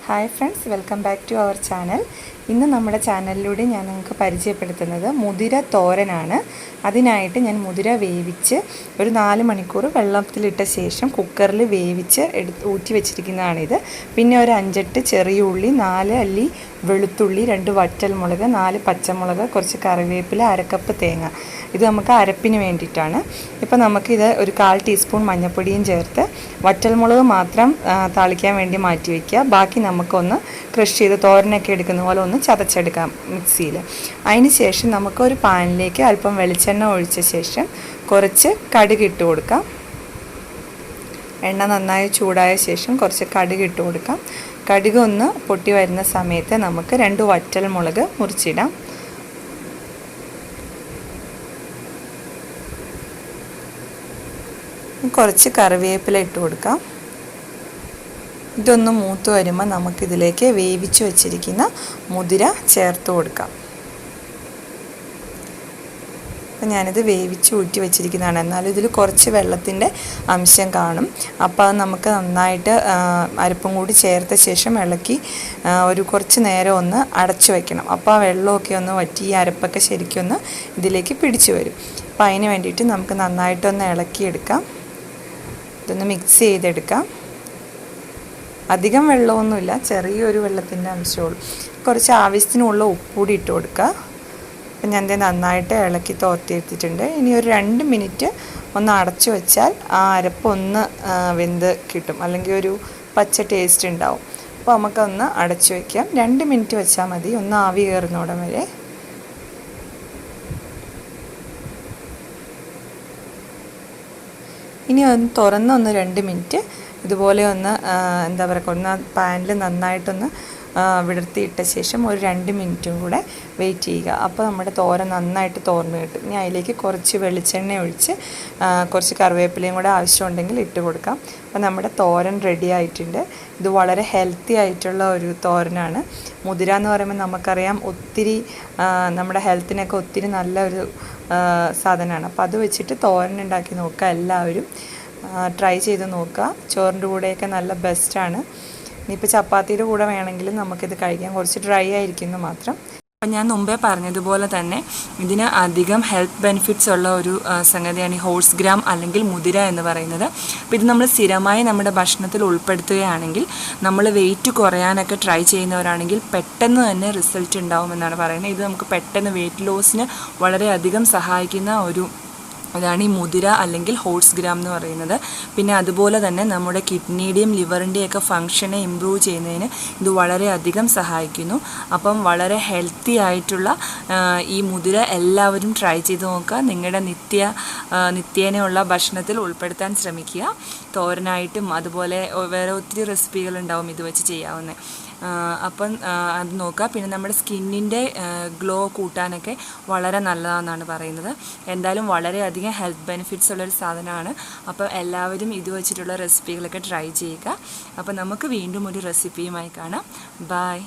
Hi friends, welcome back to our channel. ഇന്ന് നമ്മുടെ ചാനലിലൂടെ ഞാൻ നിങ്ങൾക്ക് പരിചയപ്പെടുത്തുന്നത് മുതിര തോരനാണ്. അതിനായിട്ട് ഞാൻ മുതിര വേവിച്ച് ഒരു 4 മണിക്കൂർ വെള്ളത്തിലിട്ട ശേഷം കുക്കറിൽ വേവിച്ച് ഊറ്റി വെച്ചിരിക്കുന്നതാണിത്. പിന്നെ ഒരു 5-8 ചെറിയ ഉള്ളി, 4 അല്ലി വെളുത്തുള്ളി, 2 വറ്റൽമുളക്, 4 പച്ചമുളക്, കുറച്ച് കറിവേപ്പില, 1 കപ്പ് തേങ്ങ. ഇത് നമുക്ക് അരപ്പിന് വേണ്ടിയിട്ടാണ്. ഇപ്പോൾ നമുക്കിത് ഒരു 1/4 ടീസ്പൂൺ മഞ്ഞൾപ്പൊടിയും ചേർത്ത് വറ്റൽമുളക് മാത്രം താളിക്കാൻ വേണ്ടി മാറ്റി വയ്ക്കുക. ബാക്കി നമുക്കൊന്ന് ക്രഷ് ചെയ്ത് തോരനൊക്കെ എടുക്കുന്ന പോലെ ഒന്ന് ചതച്ചെടുക്കാം മിക്സിയിൽ. അതിന് ശേഷം നമുക്കൊരു പാനിലേക്ക് അല്പം വെളിച്ചെണ്ണ ഒഴിച്ച ശേഷം കുറച്ച് കടുക് ഇട്ട് കൊടുക്കാം. എണ്ണ നന്നായി ചൂടായ ശേഷം കുറച്ച് കടുക് ഇട്ട് കൊടുക്കാം. കടുക് ഒന്ന് പൊട്ടി വരുന്ന സമയത്ത് നമുക്ക് 2 വറ്റൽമുളക് മുറിച്ചിടാം. കുറച്ച് കറിവേപ്പില ഇട്ട് കൊടുക്കാം. ഇതൊന്ന് മൂത്ത് വരുമ്പോൾ നമുക്കിതിലേക്ക് വേവിച്ച് വെച്ചിരിക്കുന്ന മുതിര ചേർത്ത് കൊടുക്കാം. അപ്പം ഞാനിത് വേവിച്ച് ഊറ്റി വെച്ചിരിക്കുന്നതാണ്. എന്നാലും ഇതിൽ കുറച്ച് വെള്ളത്തിൻ്റെ അംശം കാണും. അപ്പോൾ അത് നമുക്ക് നന്നായിട്ട് അരപ്പും കൂടി ചേർത്ത ശേഷം ഇളക്കി ഒരു കുറച്ച് നേരം ഒന്ന് അടച്ചു വയ്ക്കണം. അപ്പോൾ ആ വെള്ളമൊക്കെ ഒന്ന് വറ്റി ഈ അരപ്പൊക്കെ ശരിക്കും ഒന്ന് ഇതിലേക്ക് പിടിച്ചു വരും. അപ്പോൾ അതിന് വേണ്ടിയിട്ട് നമുക്ക് നന്നായിട്ടൊന്ന് ഇളക്കിയെടുക്കാം. ഇതൊന്ന് മിക്സ് ചെയ്തെടുക്കാം. അധികം വെള്ളമൊന്നുമില്ല, ചെറിയൊരു വെള്ളത്തിൻ്റെ അംശമുള്ളൂ. കുറച്ച് ആവശ്യത്തിനുള്ള ഉപ്പുകൂടി ഇട്ട് കൊടുക്കുക. അപ്പം ഞാൻ നന്നായിട്ട് ഇളക്കി തോർത്തിയെടുത്തിട്ടുണ്ട്. ഇനി ഒരു 2 മിനിറ്റ് ഒന്ന് അടച്ചു വെച്ചാൽ ആ അരപ്പൊന്ന് വെന്ത് കിട്ടും, അല്ലെങ്കിൽ ഒരു പച്ച ടേസ്റ്റ് ഉണ്ടാവും. അപ്പോൾ നമുക്കൊന്ന് അടച്ചു വയ്ക്കാം. 2 മിനിറ്റ് വെച്ചാൽ മതി, ഒന്ന് ആവി കയറുന്നോടം വരെ. ഇനി ഒന്ന് തുറന്നൊന്ന് 2 മിനിറ്റ് ഇതുപോലെ ഒന്ന് എന്താ പറയുക, ഒന്ന് പാനിൽ നന്നായിട്ടൊന്ന് വിടർത്തിയിട്ട ശേഷം ഒരു 2 മിനിറ്റും കൂടെ വെയിറ്റ് ചെയ്യുക. അപ്പോൾ നമ്മുടെ തോരൻ നന്നായിട്ട് തോർന്ന് കിട്ടും. ഇനി അതിലേക്ക് കുറച്ച് വെളിച്ചെണ്ണ ഒഴിച്ച് കുറച്ച് കറിവേപ്പിലയും കൂടെ ആവശ്യമുണ്ടെങ്കിൽ ഇട്ട് കൊടുക്കാം. അപ്പോൾ നമ്മുടെ തോരൻ റെഡി ആയിട്ടുണ്ട്. ഇത് വളരെ ഹെൽത്തി ആയിട്ടുള്ള ഒരു തോരനാണ്. മുതിര എന്ന് പറയുമ്പോൾ നമുക്കറിയാം ഒത്തിരി നമ്മുടെ ഹെൽത്തിനൊക്കെ ഒത്തിരി നല്ലൊരു സാധനമാണ്. അപ്പോൾ അത് വെച്ചിട്ട് തോരൻ ഉണ്ടാക്കി നോക്കുക. എല്ലാവരും ട്രൈ ചെയ്ത് നോക്കുക. ചോറിൻ്റെ കൂടെയൊക്കെ നല്ല ബെസ്റ്റാണ്. ഇനിയിപ്പോൾ ചപ്പാത്തിയുടെ കൂടെ വേണമെങ്കിലും നമുക്കിത് കഴിക്കാം. കുറച്ച് ഡ്രൈ ആയിരിക്കുന്നു മാത്രം. അപ്പം ഞാൻ മുമ്പേ പറഞ്ഞതുപോലെ തന്നെ ഇതിന് അധികം ഹെൽത്ത് ബെനിഫിറ്റ്സ് ഉള്ള ഒരു സംഗതിയാണ് ഈ ഹോഴ്സ് ഗ്രാം അല്ലെങ്കിൽ മുതിര എന്ന് പറയുന്നത്. അപ്പോൾ ഇത് നമ്മൾ സ്ഥിരമായി നമ്മുടെ ഭക്ഷണത്തിൽ ഉൾപ്പെടുത്തുകയാണെങ്കിൽ, നമ്മൾ വെയിറ്റ് കുറയാനൊക്കെ ട്രൈ ചെയ്യുന്നവരാണെങ്കിൽ പെട്ടെന്ന് തന്നെ റിസൾട്ട് ഉണ്ടാവുമെന്നാണ് പറയുന്നത്. ഇത് നമുക്ക് പെട്ടെന്ന് വെയിറ്റ് ലോസിന് വളരെയധികം സഹായിക്കുന്ന അതാണ് ഈ മുതിര അല്ലെങ്കിൽ ഹോഴ്സ് ഗ്രാം എന്ന് പറയുന്നത്. പിന്നെ അതുപോലെ തന്നെ നമ്മുടെ കിഡ്നിയുടെയും ലിവറിൻ്റെയൊക്കെ ഫങ്ഷനെ ഇമ്പ്രൂവ് ചെയ്യുന്നതിന് ഇത് വളരെയധികം സഹായിക്കുന്നു. അപ്പം വളരെ ഹെൽത്തി ആയിട്ടുള്ള ഈ മുതിര എല്ലാവരും ട്രൈ ചെയ്ത് നോക്കുക. നിങ്ങളുടെ നിത്യേനയുള്ള ഭക്ഷണത്തിൽ ഉൾപ്പെടുത്താൻ ശ്രമിക്കുക. തോരനായിട്ടും അതുപോലെ വേറെ ഒത്തിരി റെസിപ്പികളുണ്ടാവും ഇത് വെച്ച് ചെയ്യാവുന്നത്. അപ്പം അത് നോക്കുക. പിന്നെ നമ്മുടെ സ്കിന്നിൻ്റെ ഗ്ലോ കൂട്ടാനൊക്കെ വളരെ നല്ലതാണെന്നാണ് പറയുന്നത്. എന്തായാലും വളരെയധികം ഹെൽത്ത് ബെനിഫിറ്റ്സ് ഉള്ളൊരു സാധനമാണ്. അപ്പോൾ എല്ലാവരും ഇത് വെച്ചിട്ടുള്ള റെസിപ്പികളൊക്കെ ട്രൈ ചെയ്യുക. അപ്പോൾ നമുക്ക് വീണ്ടും ഒരു റെസിപ്പിയുമായി കാണാം. ബൈ.